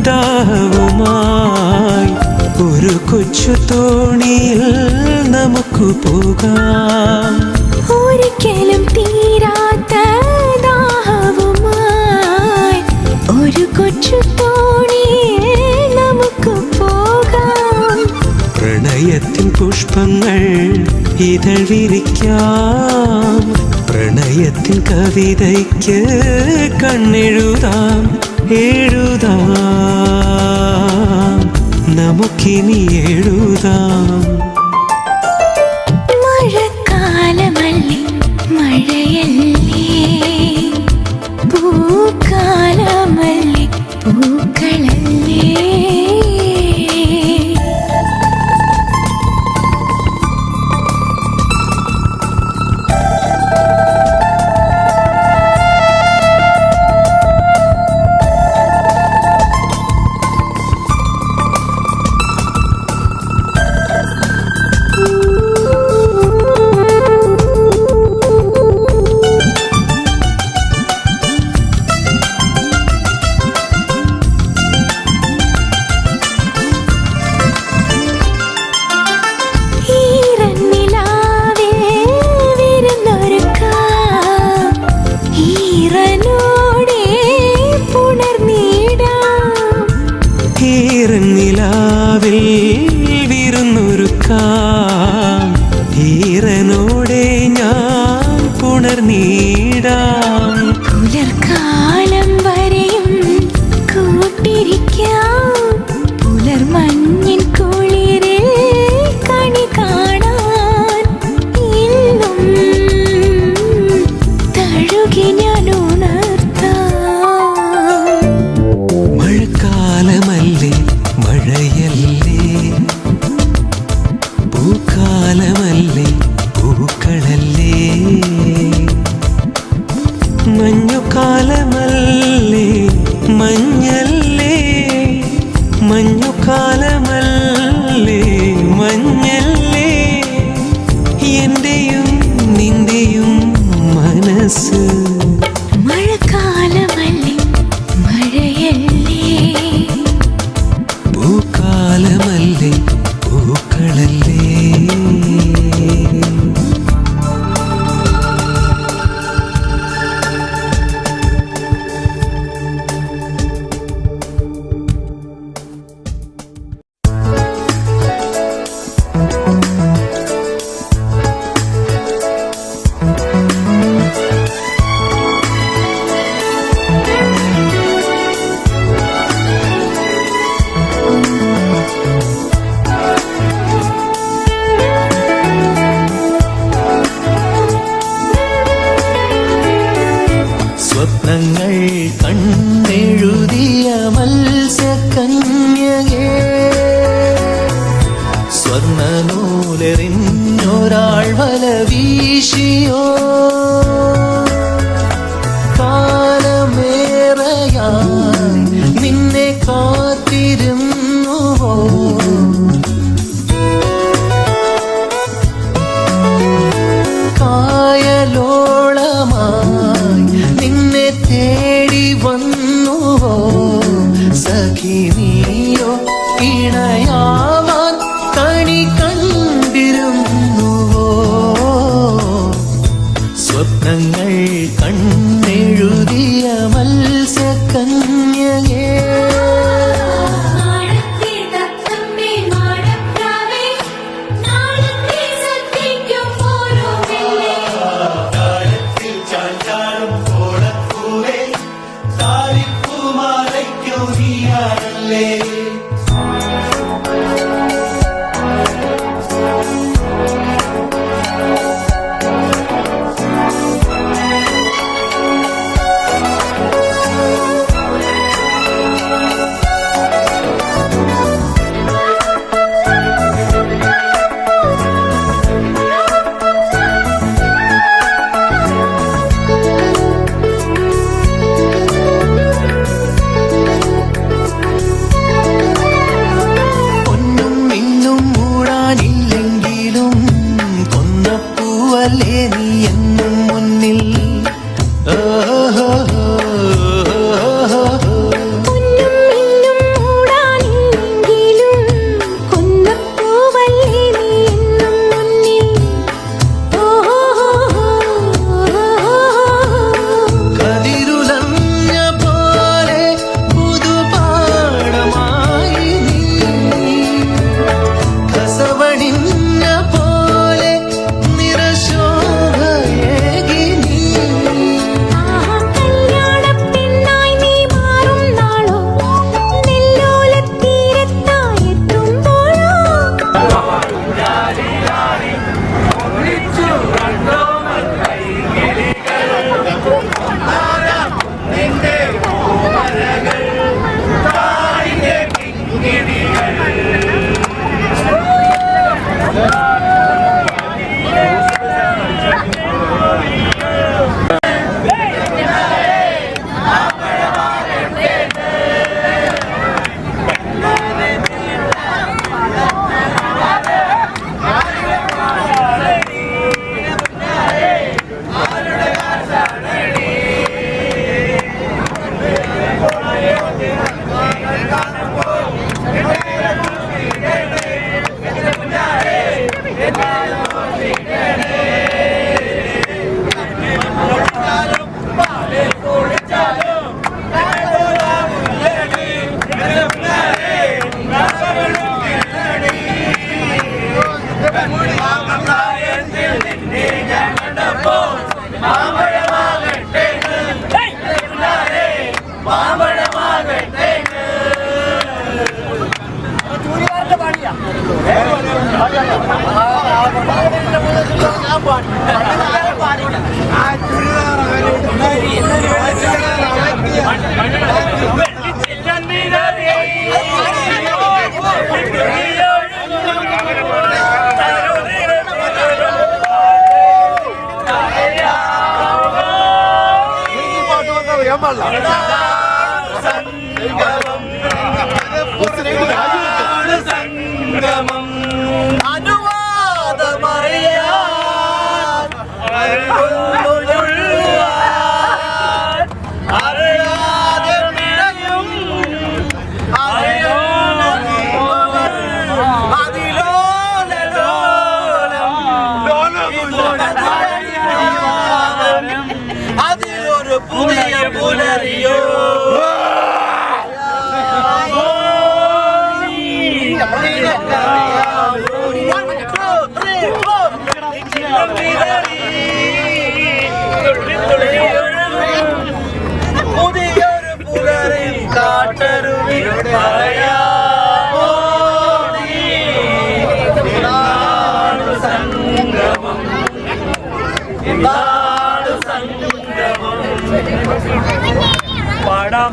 ദാഹവുമായി ഒരു കൊച്ചു തോണിയിൽ നമുക്ക് പോകാം. ഒരിക്കലും തീരാത്ത ദാഹവുമായി ഒരു കൊച്ചു തോണിയിൽ നമുക്ക് പോകാം. പ്രണയത്തിൻ പുഷ്പങ്ങൾ ഇതൾ വിരിക്കാം, പ്രണയത്തിൻ കവിതയ്ക്ക് കണ്ണെഴുതാം. എഴുതാം, നമുക്കിനി എഴുതാം. മഴക്കാലമല്ലേ മഴയല്ലേ, പൂക്കാലമല്ലേ പൂക്കളല്ലേ. നിലാവിൽ വിരുന്നൊരുക്കാം, ഈറനോടെ ഞാൻ പുണർനീടാം. പുലർക്കാലം വരെയും കൂട്ടിരിക്കാം, പുലർമഞ്ഞിൻ കുളിരിൽ കണി കാണാൻ. ഇന്നും തഴുകി ഞാൻ ഉണർത്താം. മഴക്കാലമല്ലേ മഴയല്ലേ, പൂക്കാലമല്ലേ പൂക്കളല്ലേ. മഞ്ഞുകാലമല്ലേ മഞ്ഞല്ലേ, മഞ്ഞുകാലമല്ലേ മഞ്ഞല്ലേ. എന്റെയും നിന്റെയും മനസ്സ് മഴക്കാലമല്ലേ മഴയല്ലേ, പൂക്കാലമല്ലേ പൂക്കളല്ലേ. സ്വപ്നങ്ങൾ കണ്ണെഴുതിയ മത്സ്യകന്യകേ, സ്വർണ്ണനൂലെറിഞ്ഞൊരാൾ വല വീശിയോ. കാലമേറെയായി നിന്നെ കാത്തിരുന്നുവോ, കായലോളമായി നിന്നെ തേടി വന്നുവോ. സഖി നീയോ ഇണയാവാൻ കണി കണ്ടിരുന്നുവോ. സ്വപ്നങ്ങൾ കണ്ണെഴുതിയ മത്സ്യകന്യകേ. സംഗമം അനുവാദമറിയാൻ അറിയാതെ പിഴയും അതിലൊരു പുതിയ പുലരിയോ പുതിയൊരു പുലരിൽ കാട്ടരുവിൽ പറയാമോ ഇതാണ് സംഗമം ഇതാണ് സംഗമം പാടാം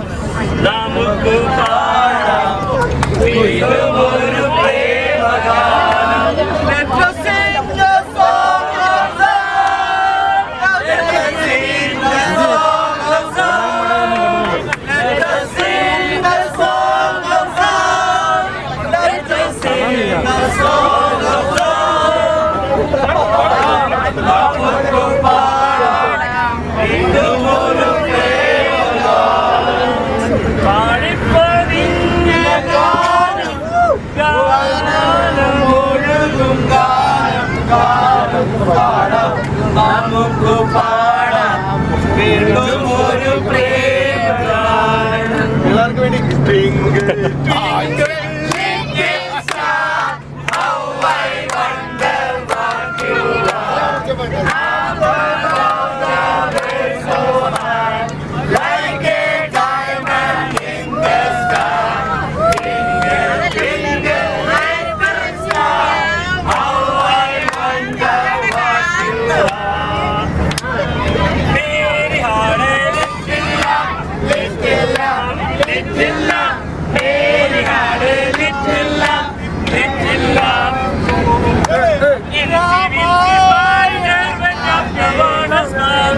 നമുക്ക് പാടാം ഇതുമൊരു പ്രേമഗാനം. Let us sing the song of love. Let us sing the song of love. Let us sing the song of love. Let us sing the song of love. നമുക്ക് പാടാം ഇതുമൊരു പ്രേമഗാനം. പാടിപ്പതിഞ്ഞ ഗാനം ഗാനം ഒഴുകും ഗാനം ഗാനം പാടാം നമുക്ക് പാടാം വീണ്ടും ഒരു പ്രേമഗാനം. എല്ലാവർക്കും വേണ്ടി twinkle twinkle little star how I wonder what you are above the world so high like a diamond in the sky. Twinkle twinkle little star how I wonder what you are. Meri haare little lamb, little lamb, little lamb. Meri haare little lamb, little lamb. In the city spider went up the water spout.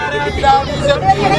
Thank you.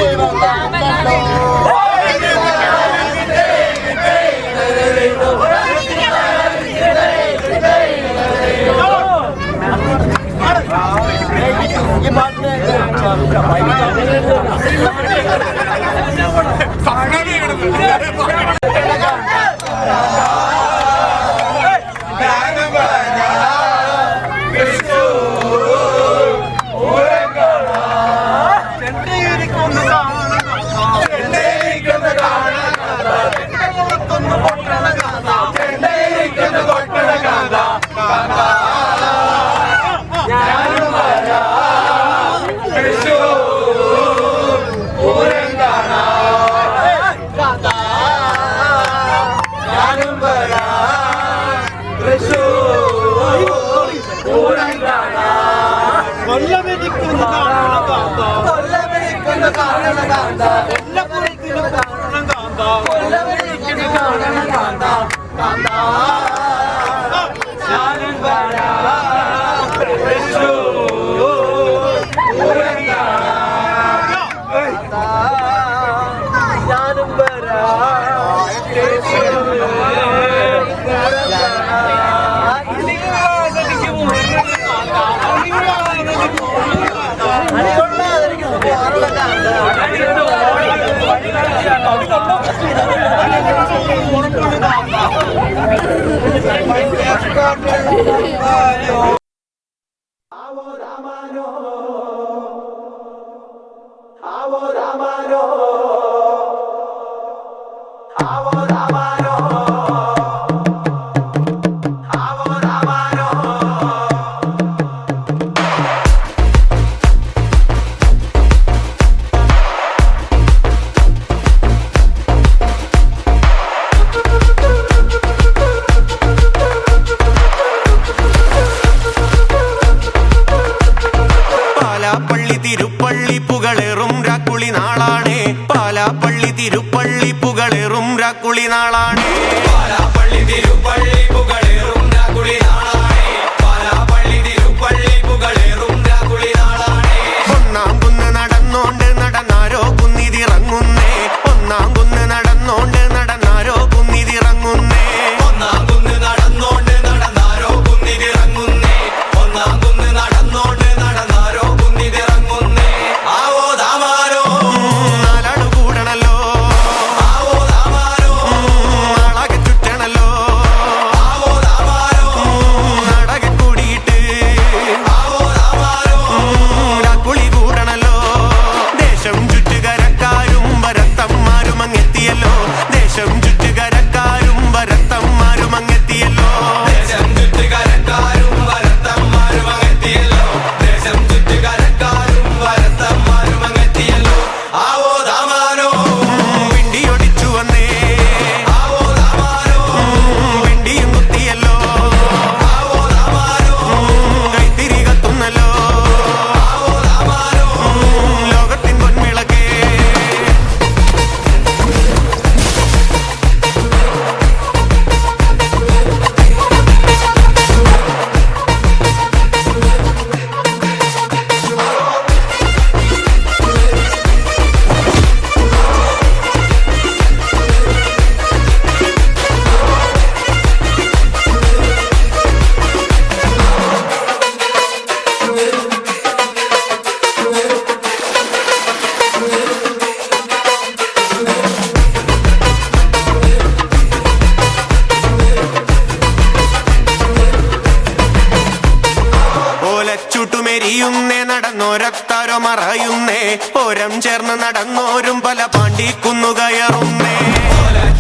മറയുന്നേ ഓരം ചേർന്ന് നടന്നോരും പല പാണ്ടിക്കുന്നു കയറുന്നേ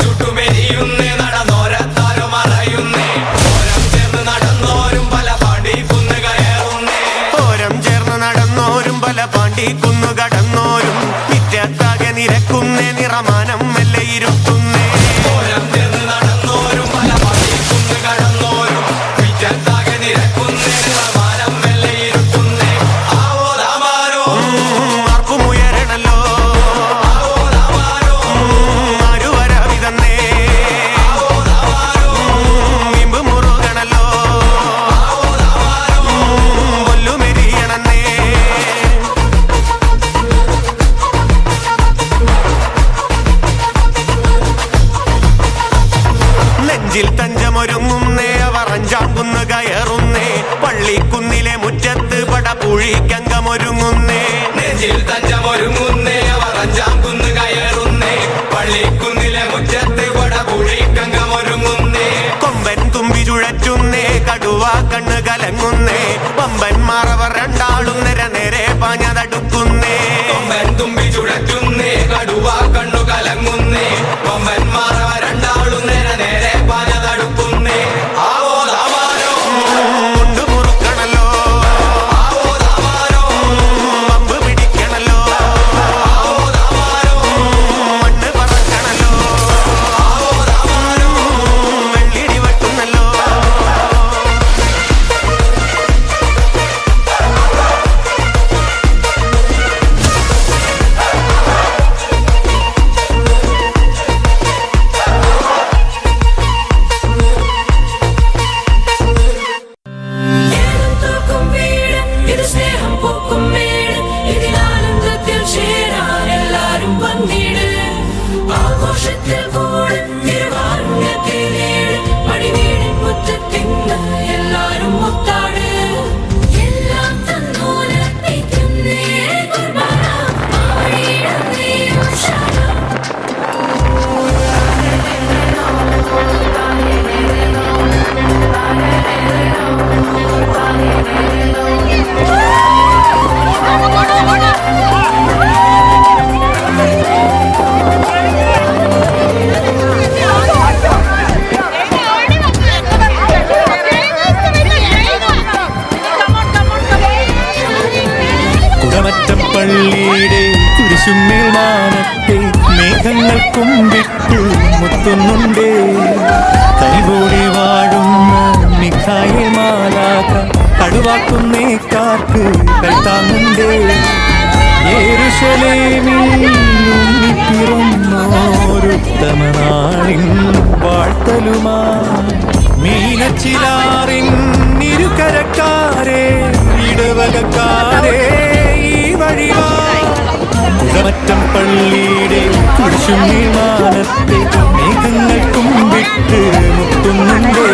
ചുട്ടുമെരിയുന്നേ നടന്നോരത്താരോ മറയുന്നേ ഓരം ചേർന്ന് നടന്നോരും പല പാണ്ടിക്കുന്നു കയറുന്നേ ഓരം ചേർന്ന് നടന്നോരും പല പാണ്ടിക്കുന്നു കടന്നോരും മിറ്റത്താകെ നിരക്കുന്നേ നിറമാനം മെല്ലെ ഇരുത്തുന്നേ ഓരം ചേർന്ന് നടന്നോരും പല പാണ്ടിക്കുന്നു കടന്നോരും മിറ്റത്താകെ നിരക്കുന്നേ നിറമാനം മെല്ലെ ഇരുത്തുന്നേ ആവോ ദാമാരോ ആർക്കുമുയരണല്ലോ ആവോ ദാമാരോ ആരുവരാവിതന്നേ ആവോ ദാമാരോ നിമ്പ് മുറുകണല്ലോ ആവോ ദാമാരോ പൊല്ലുമെരിയണന്നേ മേഘങ്ങൾ കുമ്പിട്ട് മുത്തുന്നുണ്ടേ കൈകൂടി വാഴുന്ന മിഖായെ മാലാക കടുവാക്കുന്നേ കാക്ക് കൈത്താങ്ങുണ്ടേ യെരൂശലേമിൽ പിറന്നോരുത്തമ നാളിൻ വാഴ്ത്തലുമാ മീനച്ചിലാറിൻ ഇരുകരക്കാരെ ഇടവകക്കാരെ ഈ വഴിവാ കുടമറ്റം പള്ളിയുടെ കുരിശും വിമാനത്തെ മേഘങ്ങൾ കുമ്പിട്ട് മുട്ടുന്നുണ്ടേ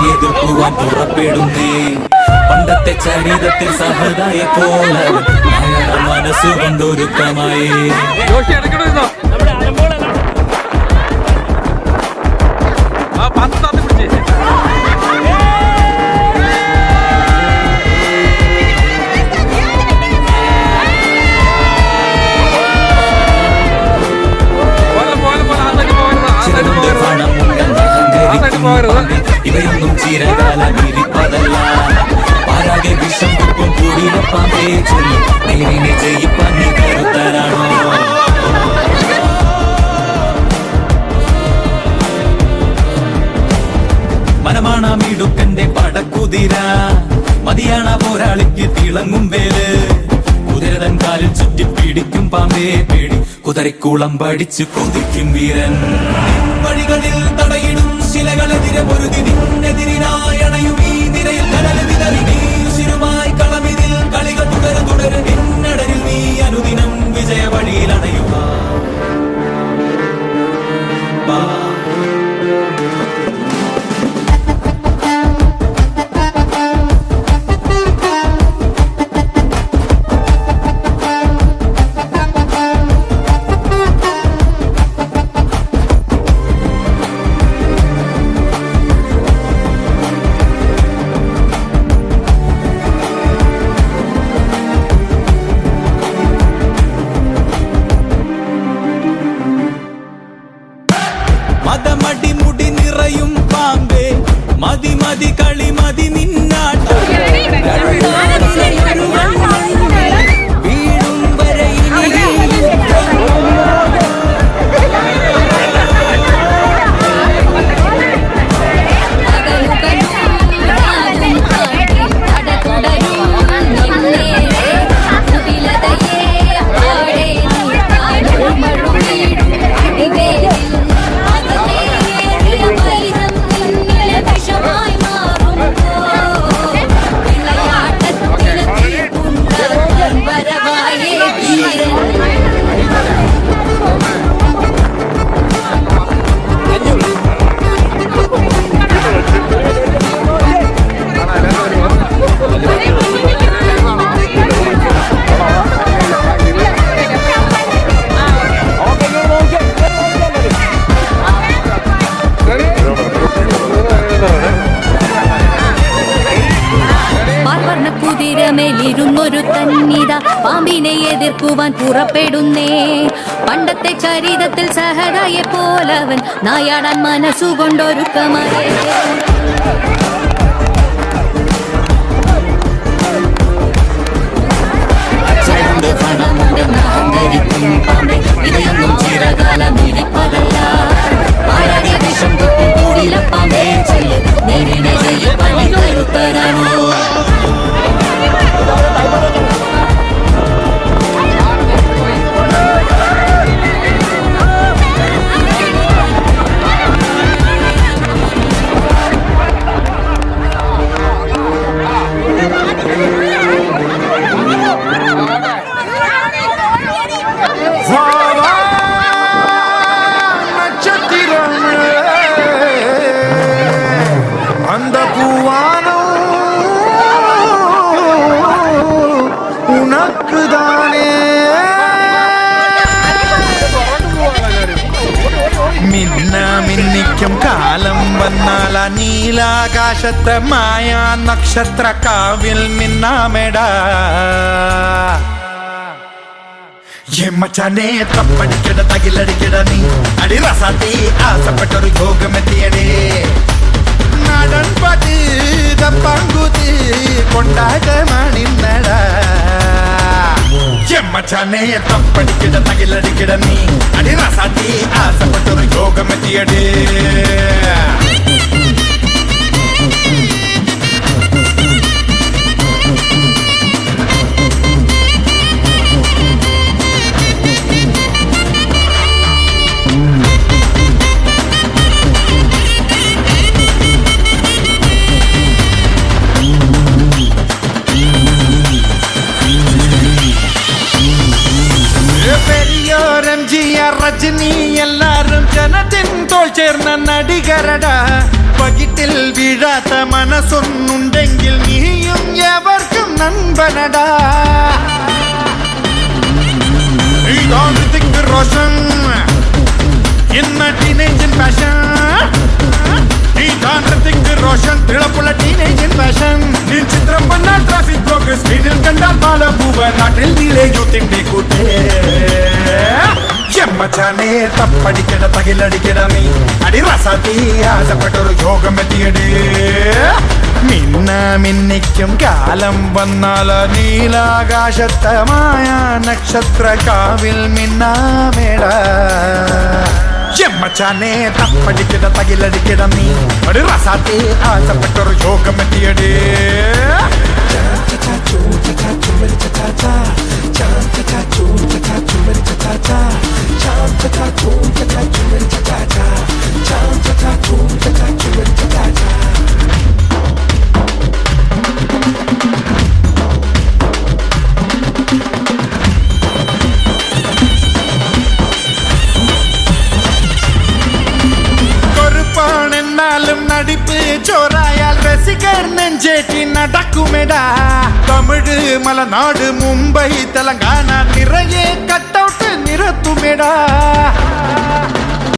എതിർക്കുവാൻ പുറപ്പെടുന്നേ പണ്ടത്തെ ചരിതത്തിൽ സഹതായ പോലെ മനസ്സുകൊണ്ടൊരുക്കമായി ഇവയൊന്നും ചിരകാലം ഇരിപ്പതല്ല പാരാകെ വിഷം കുപ്പം കൂടിയപ്പാമ്പേ ചൊല്ലി നേരിനെ ജയിപ്പാൻ നീ കരുത്തരാണോ മനമാണമിടുക്കന്റെ പടക്കുതിര മതിയാണ പോരാളിക്ക് തിളങ്ങും വേല് കുതിരതൻ കാലിൽ ചുറ്റി പിടിക്കും പാമ്പേ പേടി കുതിരക്കുളം പഠിച്ചു കൊതിക്കും വീരൻ വഴികളിൽ തടയിടും ശിലകളെതിരെ പൊരുതി നിന്നെതിരിനായണയും ഈ നിരയിൽ കടൽ വിതറി നീ ഉശിരുമായി കളമിതിൽ കളികൾ തുടരെ നിന്നടരിൽ നീ അനുദിനം വിജയ വഴിയിൽ അണയുക കുതിരമേലിരുന്നൊരു തന്നിത പാമ്പിനെ എതിർക്കുവാൻ പുറപ്പെടുന്നേ. പണ്ടത്തെ ചരിതത്തിൽ സഹദയെ പോലവൻ നായാടാൻ മനസ്സുകൊണ്ടൊരുക്കമേ. ഇതൊന്നും ചിരകാലം ഇരിപ്പതല്ല. ആരാടിയ വിഷം തൊട്ടും കൂടിലപ്പാമ്പേ ചെല്ല് നേരിനെ ജയിപ്പണി കരുത്തരാണോ. அந்த பூவானம் உனக்குதானே മിന്നിക്കും കാലം വന്നാൽ നീലാകാശത്തെ മായാ നക്ഷത്ര കാവിൽ മിന്നാമെടാ. മച്ചാനെ തപ്പടിക്കട തകിലടിക്കട നീ അടി റസാത്തി ആസപ്പെട്ടൊരു യോഗമെത്തിയടേ. നാടൻ പാട്ട് തപ്പാങ്കൂത്ത് കൊണ്ടാട്ടമാണിന്നടാ. മച്ചാനെ തപ്പടിക്കട തകിലടിക്കട നീ അടി റസാത്തി ആസപ്പെട്ടൊരു യോഗമെത്തിയടേ. രജനി എല്ലാരും ജനത്തിൻ തോൾ ചേർന്ന നടികരടാ. പകിട്ടിൽ വീഴാത്ത മനസ്സൊന്നുണ്ടെങ്കിൽ നീയും എവർക്കും നൻപനടാ. റോഷൻ എന്ന ടീനേജൻ ഫാഷൻ. റോഷൻ തിളപ്പുള്ള ടീനേജൻ ഫാഷൻ. ചിത്രം വന്നാൽ ട്രാഫിക് ബ്ലോക്ക് സ്ക്രീനിൽ കണ്ടാൽ പാലപൂവ നാട്ടിൽ നീളെ യൂത്തിന്റെ കൂട്ടേ. മച്ചാനെ തപ്പടിക്കട തകിലടിക്കട നീ അടി റസാത്തി ആസപ്പെട്ടൊരു യോഗമെത്തിയടേ. മിന്നിക്കും കാലം വന്നാൽ നീലാകാശത്തമായ നക്ഷത്ര കാവിൽ മിന്നാമേടാ. മച്ചാനെ തപ്പടിക്കട തകിലടിക്കട നീ അടി റസാത്തി ആസപ്പെട്ടൊരു യോഗമെത്തിയടേ. കൊറുപ്പാണെന്നാലും നടിപ്പ് ചോറായാൽ രസികർ നെഞ്ചേറ്റി നടക്കുമെടാ. തമിഴ് മലനാട് മുംബൈ തെലങ്കാന നിറയെ കട്ടൗട്ട് നിരത്തുമെടാ.